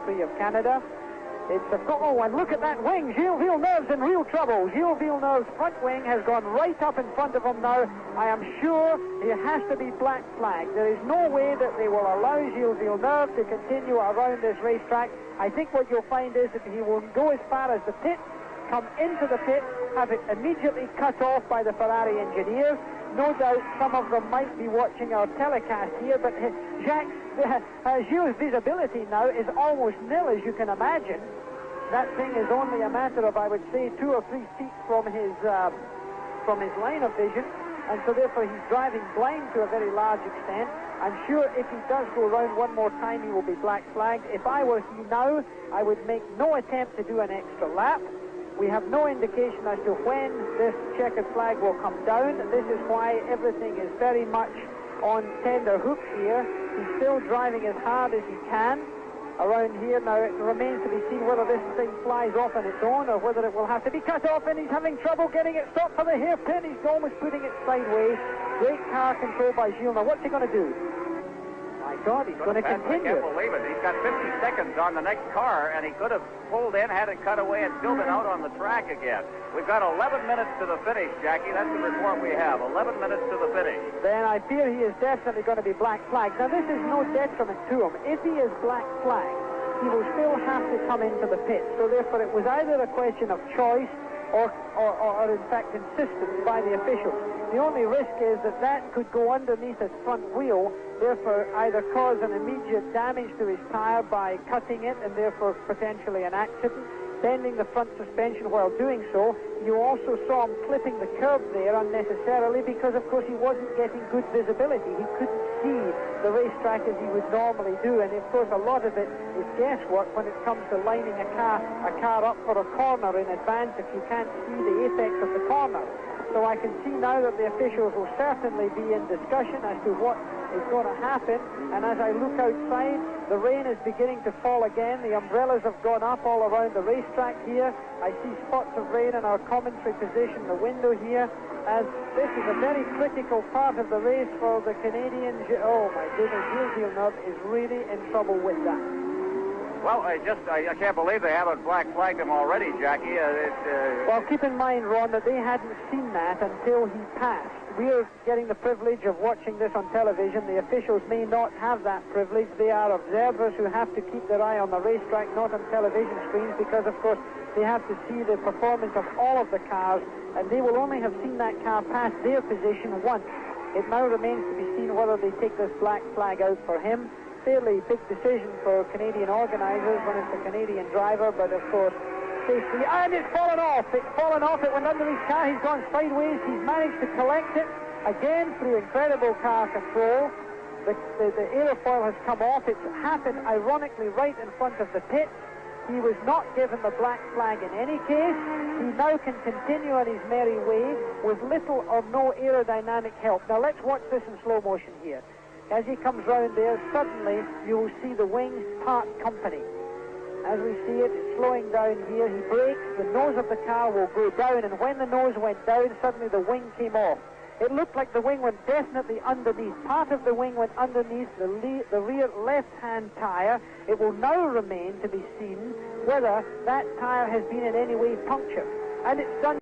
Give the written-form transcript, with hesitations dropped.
Prix of Canada. It's a and look at that wing. Gilles Villeneuve's in real trouble. Gilles Villeneuve's front wing has gone right up in front of him now. I am sure it has to be black flag. There is no way that they will allow Gilles Villeneuve to continue around this racetrack. I think what you'll find is that he will go as far as the pit, come into the pit, have it immediately cut off by the Ferrari engineers. No doubt some of them might be watching our telecast here, but Jacques, Gilles' visibility now is almost nil, as you can imagine. That thing is only a matter of, I would say, 2 or 3 feet from his line of vision, and so therefore he's driving blind to a very large extent. I'm sure if he does go around one more time, he will be black flagged. If I were he now, I would make no attempt to do an extra lap. We have no indication as to when this checkered flag will come down. This is why everything is very much on tender hooks here. He's still driving as hard as he can around here. Now it remains to be seen whether this thing flies off on its own or whether it will have to be cut off, and he's having trouble getting it stopped for the hairpin. He's almost putting it sideways. Great car control by Gilles. Now what's he going to do? My God, he's going to continue. I can't believe it. He's got 50 seconds on the next car, and he could have pulled in, had it cut away, and still been out on the track again. We've got 11 minutes to the finish, Jackie. That's the report we have. 11 minutes to the finish. Then I fear he is definitely going to be black flagged. Now, this is no detriment to him. If he is black flagged, he will still have to come into the pit. So, therefore, it was either a question of choice or in fact, insistence by the officials. The only risk is that that could go underneath his front wheel, therefore either cause an immediate damage to his tire by cutting it and therefore potentially an accident, bending the front suspension while doing so. You also saw him clipping the curb there unnecessarily because, of course, he wasn't getting good visibility. He couldn't see the racetrack as he would normally do, and of course a lot of it is guesswork when it comes to lining a car up for a corner in advance if you can't see the apex of the corner. So I can see now that the officials will certainly be in discussion as to what is going to happen. And as I look outside, the rain is beginning to fall again. The umbrellas have gone up all around the racetrack here. I see spots of rain in our commentary position, the window here, as this is a very critical part of the race for the Canadian. Oh my goodness, Gilles Villeneuve is really in trouble with that. Well, I can't believe they haven't black flagged him already, Jackie. Well, keep in mind, Ron, that they hadn't seen that until he passed. We're getting the privilege of watching this on television. The officials may not have that privilege. They are observers who have to keep their eye on the racetrack, not on television screens, because, of course, they have to see the performance of all of the cars, and they will only have seen that car pass their position once. It now remains to be seen whether they take this black flag out for him. Fairly big decision for Canadian organisers when it's a Canadian driver, but of course safety, and it's fallen off. It's fallen off. It went under his car. He's gone sideways. He's managed to collect it again through incredible car control. The aerofoil has come off. It's happened ironically right in front of the pit. He was not given the black flag in any case. He now can continue on his merry way with little or no aerodynamic help. Now let's watch this in slow motion here. As he comes round there, suddenly you will see the wings part company. As we see it, it's slowing down here. He brakes, the nose of the car will go down, and when the nose went down, suddenly the wing came off. It looked like the wing went definitely underneath. Part of the wing went underneath the rear left-hand tire. It will now remain to be seen whether that tire has been in any way punctured. And it's done.